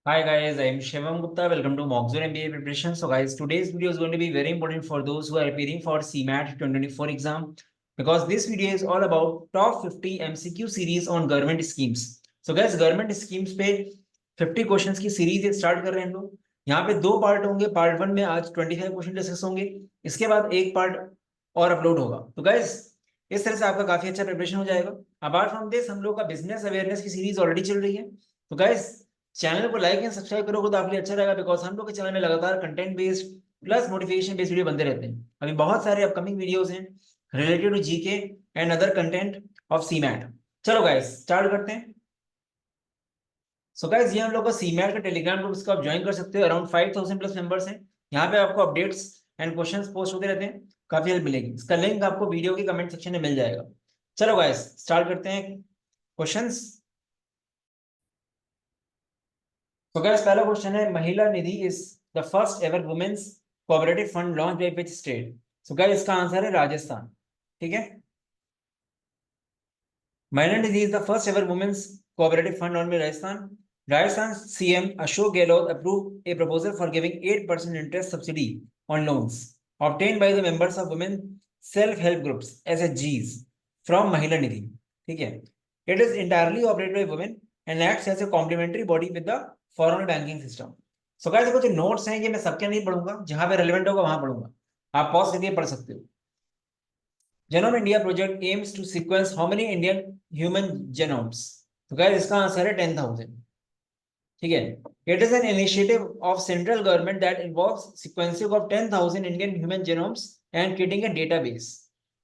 Hi guys, I am Shivam Gupta. Welcome to Mockzone MBA preparation. So guys, today's video is going to be very important for those who are preparing for CMAT 2024 exam because this video is all about top 50 MCQ series on government schemes. So guys, government schemes पे 50 questions की series start कर रहे हैं हम लोग। यहाँ पे दो पार्ट होंगे। पार्ट वन में आज 25 क्वेश्चन डिस्कस होंगे, इसके बाद एक पार्ट और अपलोड होगा। तो गाइस, इस तरह से आपका काफी अच्छा प्रिपरेशन हो जाएगा। अपार्ट फ्रॉम दिस, हम लोग का बिजनेस अवेयरनेस की सीरीज ऑलरेडी चल रही है। तो गाइस, चैनल को लाइक एंड सब्सक्राइब करोगे तो आपके लिए अच्छा रहेगा, बिकॉज हम लोग के चैनल में लगातार content based plus motivation based video बनते रहते हैं। अभी बहुत सारे अपकमिंग वीडियोस हैं related to GK and other content of CMAT. चलो गाइस, स्टार्ट करते हैं। सो गाइस, ये हम लोग का सीमैट का टेलीग्राम ग्रुप, इसको आप ज्वाइन कर सकते हो। अराउंड 5000 प्लस मेंबर्स हैं। यहाँ पे आपको अपडेट्स एंड क्वेश्चंस पोस्ट होते रहते हैं, काफी हेल्प मिलेगी। इसका लिंक आपको वीडियो के कमेंट सेक्शन में मिल जाएगा। चलो गाइस, स्टार्ट करते हैं क्वेश्चंस। तो गाइस, पहला क्वेश्चन है, Mahila Nidhi is the first ever women's cooperative fund launch by which state? So guys, इसका आंसर है राजस्थान। ठीक है, Mahila Nidhi is the first ever women's cooperative fund launch by Rajasthan. Rajasthan CM Ashok Gehlot approve a proposal for giving 8% interest subsidy on loans obtained by the members of women self help groups SHGs from महिला निधि। ठीक है, it is entirely operated by women and acts as a complementary body with the formal banking system. So guys, कुछ notes हैं, ये मैं सबके नहीं पढ़ूंगा, जहां पे रेलेवेंट होगा वहां पढ़ूंगा। आप पॉज करके पढ़ सकते हो। Genome India project aims to sequence how many Indian human genomes? तो गाइस, इसका आंसर है 10,000। ठीक है, it is an initiative of central government that involves sequencing of 10,000 Indian human genomes and creating a database.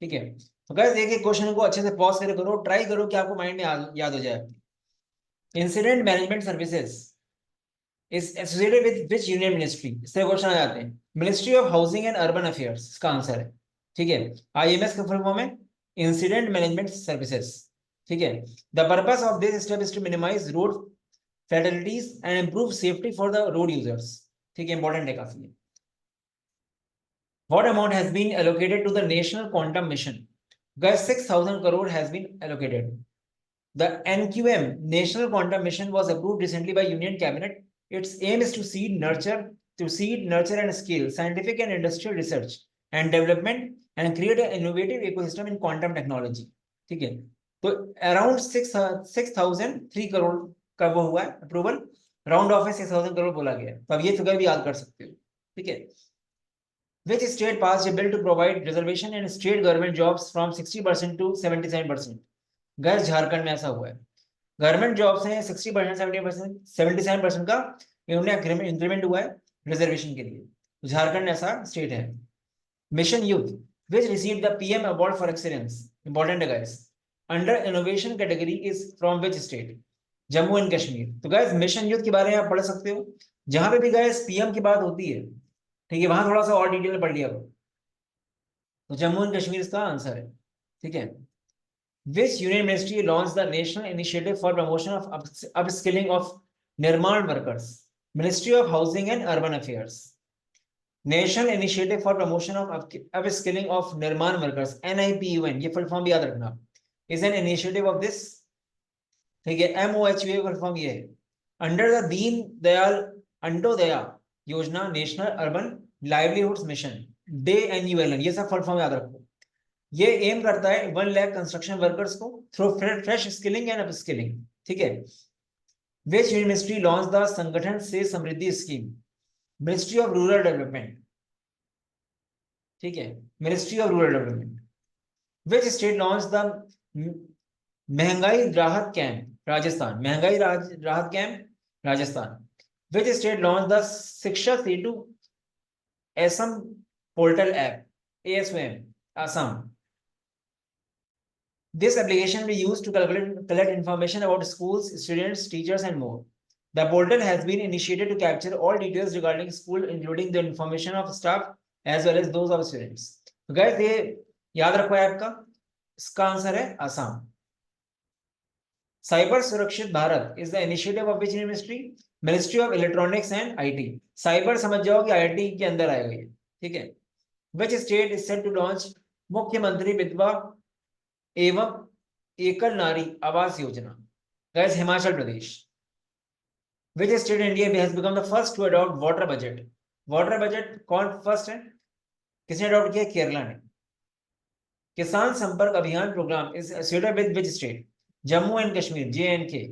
ठीक है, तो guys एक एक क्वेश्चन को अच्छे से पॉज करके करो, ट्राई करो कि आपको माइंड में याद हो जाए। Incident management services is associated with which union ministry? इस तरह क्वेश्चन आ जाते हैं। Ministry of housing and urban affairs इसका आंसर है। ठीक है, आईएमएस का फुल फॉर्म है इंसिडेंट मैनेजमेंट सर्विसेज। ठीक है, the purpose of this step is to minimise road fatalities and improve safety for the road users. ठीक है, इंपॉर्टेंट है काफी। What amount has been allocated to the National Quantum Mission? Guys, 6,000 crore has been allocated. The NQM National Quantum Mission was approved recently by Union Cabinet. Its aim is to seed, nurture, and scale scientific and industrial research and development and create an innovative ecosystem in quantum technology. ठीक है, तो around 6,003 crore का वो हुआ है approval. Round of है 6,000 करोड़ बोला गया है, तो अब ये फिगर भी याद कर सकते हो। ठीक है, which state passed a bill to provide reservation in state government jobs from 60% to 77%? Gas, Jharkhand में ऐसा हुआ है। गवर्नमेंट जॉब्स हैं 60%, 70%, 77% का इन्होंने इंक्रीमेंट हुआ है रिजर्वेशन के लिए। तो झारखंड ऐसा स्टेट है। Mission youth which receive the PM award for excellence, important है guys, under innovation category is from which state? Jammu and Kashmir. तो गाइस, मिशन यूथ के बारे में आप पढ़ सकते हो, जहां पे भी गाइस पीएम की बात होती है, ठीक है, वहां थोड़ा सा और डिटेल में पढ़ लिया करो। तो जम्मू एंड कश्मीर इसका आंसर है। ठीक है, which union ministry launched the national initiative for promotion of upskilling of Nirman workers? Ministry of Housing and Urban Affairs. National Initiative for Promotion of Upskilling of Nirman Workers, NIPUN, ये full form भी याद रखना, is an initiative of this। ठीक है, MOHUA full form ये है, under the Deen Dayal Antyodaya योजना national urban livelihoods mission, DNULN, ये सब फुल फॉर्म याद रखो। ये एम करता है 1 लाख कंस्ट्रक्शन वर्कर्स को through fresh skilling and upskilling. ठीक है, which ministry launch the Sangathan se Samriddhi scheme? Ministry of rural development. ठीक है, ministry of rural development. Which state launch the Mehangai Rahat camp? Rajasthan. Mehangai Rahat camp Rajasthan. Which state launch the Shiksha Setu Assam portal app, ASOM, Assam. This application will be used to collect information about schools, students, teachers, and more. The portal has been initiated to capture all details regarding school, including the information of staff as well as those of students. तो guys, ये याद रखो है आपका, इसका answer है Assam. Cyber सुरक्षित Bharat is the initiative of which ministry? Ministry of electronics and IT। Cyber समझ जाओ कि IT के अंदर आएगा ये। ठीक है, which state is set to launch मुख्यमंत्री विधवा एवं एकल नारी आवास योजना? Guys, Himachal Pradesh. Which state in India has become the first to adopt water budget? Water budget कौन फर्स्ट है, किसने अडॉप्ट किया? केरला ने। किसान संपर्क अभियान programme is associated with which state? Jammu and Kashmir, JNK।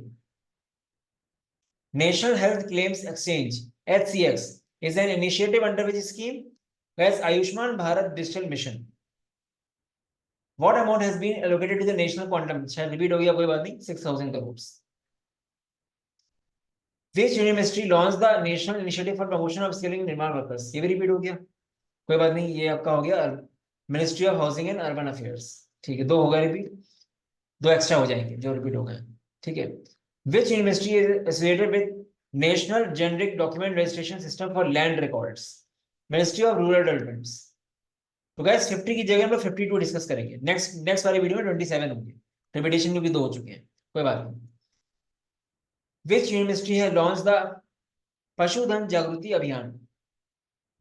National health claims exchange HCX is an initiative under which scheme? As Ayushman Bharat Digital Mission. What amount has been allocated to the national quantum? शायद repeat हो गया, कोई बात नहीं, 6,000 crores. Which university launched the national initiative for promotion of skilling निर्माण workers? ये भी repeat हो गया, कोई बात नहीं, ये आपका हो गया ministry of housing and urban affairs. ठीक है, 2 हो गए रिपीट, 2 एक्स्ट्रा हो जाएंगे जो रिपीट हो गए। ठीक है, which university is associated with national generic document registration system for land records? Ministry of rural developments. तो गाइस 50 की जगह हम लोग 52 डिस्कस करेंगे, नेक्स्ट वाली वीडियो में 27 होंगे, रिपीटेशन में भी 2 हो चुके हैं, कोई बात नहीं। Which university has launch the पशुधन जागृति अभियान?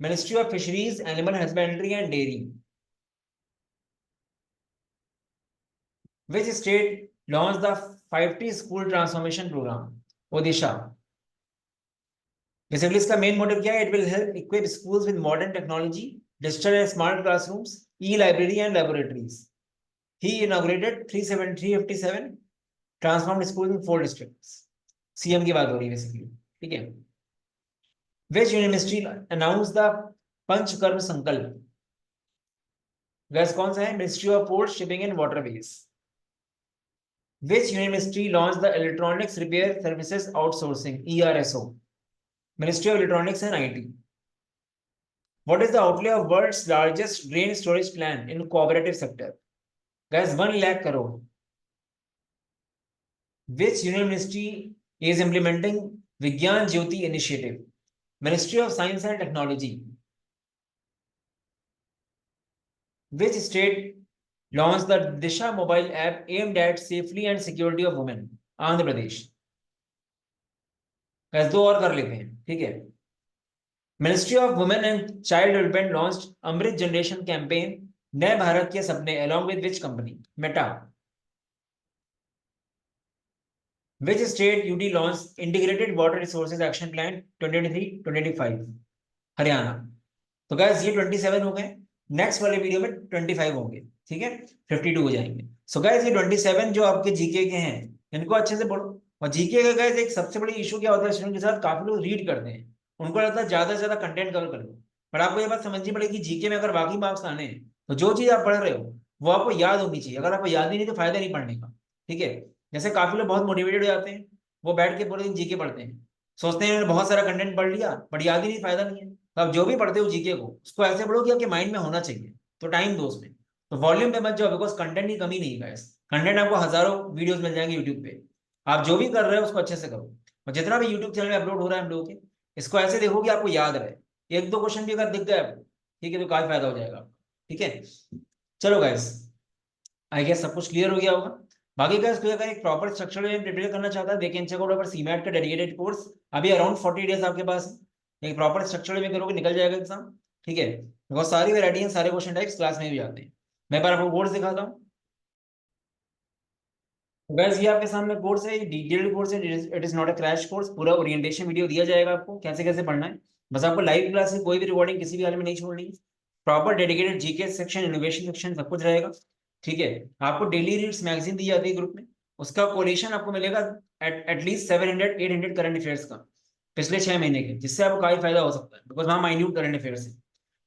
Ministry of fisheries, animal husbandry and dairy. Which state launched the 5T school transformation program? Odisha. Basically, इसका main motive क्या है? It will help equip schools with modern technology, digital and smart classrooms, e-library and laboratories. He inaugurated 357 transformed schools in 4 districts. CM की बात हो रही है basically, ठीक है? Which university announced the Panchkarma Sankalp? Guys कौन सा है? Ministry of Ports, Shipping and Waterways. Which university launched the Electronics Repair Services Outsourcing ERSO? Ministry of Electronics and IT. What is the outlay of world's largest grain storage plant in cooperative sector? Guys, 1 lakh crore. Which university is implementing Vigyan Jyoti initiative? Ministry of Science and Technology. Which state launched the Disha mobile app aimed at safety and security of women? Andhra Pradesh. बस 2 और कर लेते हैं, ठीक है। Ministry of women and child development launched Amrit generation campaign नए भारत के सपने along with which company? Meta. Which state UT launched integrated water resources action plan 2023-2025? Haryana. तो गाइस ये 27 हो गए, नेक्स्ट वाले वीडियो में 25 होंगे, ठीक है, 52 हो जाएंगे। सो गाइस ये 27 जो आपके जीके के हैं इनको अच्छे से पढ़ो। और जीके का गाइस एक सबसे बड़ी इशू क्या होता है स्टूडेंट के साथ, काफी लोग रीड करते हैं, उनको लगता है ज्यादा से ज्यादा कंटेंट कवर कर लो, पर आपको ये बात समझनी पड़ेगी जीके में अगर बाकी मार्क्स आने हैं तो जो चीज आप पढ़ रहे हो वो आपको याद होनी चाहिए। अगर आपको याद नहीं तो फायदा नहीं पढ़ने का, ठीक है। जैसे काफी लोग बहुत मोटिवेटेड हो जाते हैं, वो बैठ के पूरे दिन जीके पढ़ते हैं, सोचते हैं बहुत सारा कंटेंट पढ़ लिया बट याद ही नहीं, फायदा नहीं है। तो आप जो भी पढ़ते हो जीके को उसको ऐसे पढ़ो कि आपके माइंड में होना चाहिए, तो टाइम दो उसमें। तो वॉल्यूम पे मत जाओ, बिकॉज कंटेंट की कमी नहीं है, कंटेंट आपको हजारों वीडियोस मिल जाएंगे यूट्यूब पे, आप जो भी कर रहे हो उसको अच्छे से करो। और जितना भी यूट्यूब चैनल में अपलोड हो रहा है हम लोगों के, इसको ऐसे देखो कि आपको याद रहे, 1-2 क्वेश्चन भी अगर दिख गए आपको, ठीक है, तो काफी फायदा हो जाएगा, ठीक है। चलो गाइस, आई गेस सब कुछ क्लियर हो गया होगा। बाकी गाइस कोई अगर एक प्रॉपर स्ट्रक्चर में प्रिपेयर करना चाहता है they can check out our CMAT का डेडिकेटेड कोर्स, अभी अराउंड 40 डेज आपके पास है, एक प्रॉपर स्ट्रक्चर में करोगे निकल जाएगा एग्जाम, ठीक है। बिकॉज सारी वैरायटी है, सारे क्वेश्चन टाइप्स क्लास में भी आते हैं। मैं एक बार आपको कोर्स दिखाता हूँ। गाइस ये आपके सामने कोर्स है, डिटेल्ड कोर्स है, it is not a crash course, पूरा ओरिएंटेशन वीडियो दिया जाएगा आपको कैसे कैसे पढ़ना है। बस आपको लाइव क्लास की कोई भी रिकॉर्डिंग किसी भी हाल में नहीं छोड़नी, proper dedicated GK section, innovation section सब कुछ रहेगा, ठीक है। आपको डेली रीड्स मैगजीन दी जाती है ग्रुप में, उसका कोलेशन आपको मिलेगा एटलीस्ट 700-800 करंट अफेयर्स का पिछले 6 महीने के, जिससे आपको काफी फायदा हो सकता है, बिकॉज वहाँ माइन्यूट करंट अफेयर्स है।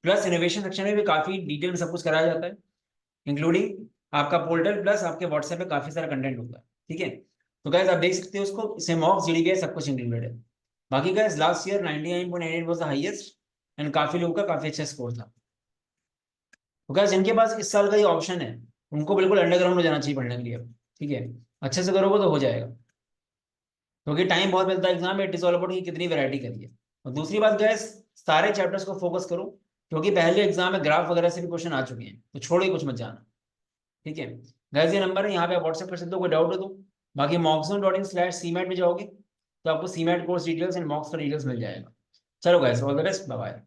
प्लस इनोवेशन सेक्शन में भी काफी डिटेल में सब कुछ कराया जाता है, इंक्लूडिंग आपका पोर्टल, प्लस आपके व्हाट्सएप पे काफी सारा कंटेंट होता है, ठीक है। तो गाइस आप देख सकते हो उसको, इसमें मॉक्स जीडीपी सब कुछ इंक्लूडेड है। बाकी guys last year 99.98 was the highest and काफी लोगों का काफी अच्छा स्कोर था। तो गाइस जिनके पास इस साल का ये ऑप्शन है उनको बिल्कुल अंडरग्राउंड हो जाना चाहिए पढ़ने के लिए अब, ठीक है। अच्छे से करोगे तो हो जाएगा, क्योंकि टाइम बहुत मिलता है एग्जाम में, इट इज ऑल अबाउट कि कितनी वैरायटी करिए। और दूसरी बात गाइस, सारे चैप्टर्स को फोकस करो, क्योंकि पहले एग्जाम में ग्राफ वगैरह से भी क्वेश्चन आ चुके हैं, तो छोड़ो ही कुछ मत जाना, ठीक है। गाइस ये नंबर है, यहाँ पे व्हाट्सएप कर सकते हो, कोई डाउट हो तो। बाकी mockzone.in/cmat में जाओगे तो आपको CMAT course details and mocks का डिटेल्स मिल जाएगा। चलो guys, all the best, bye bye.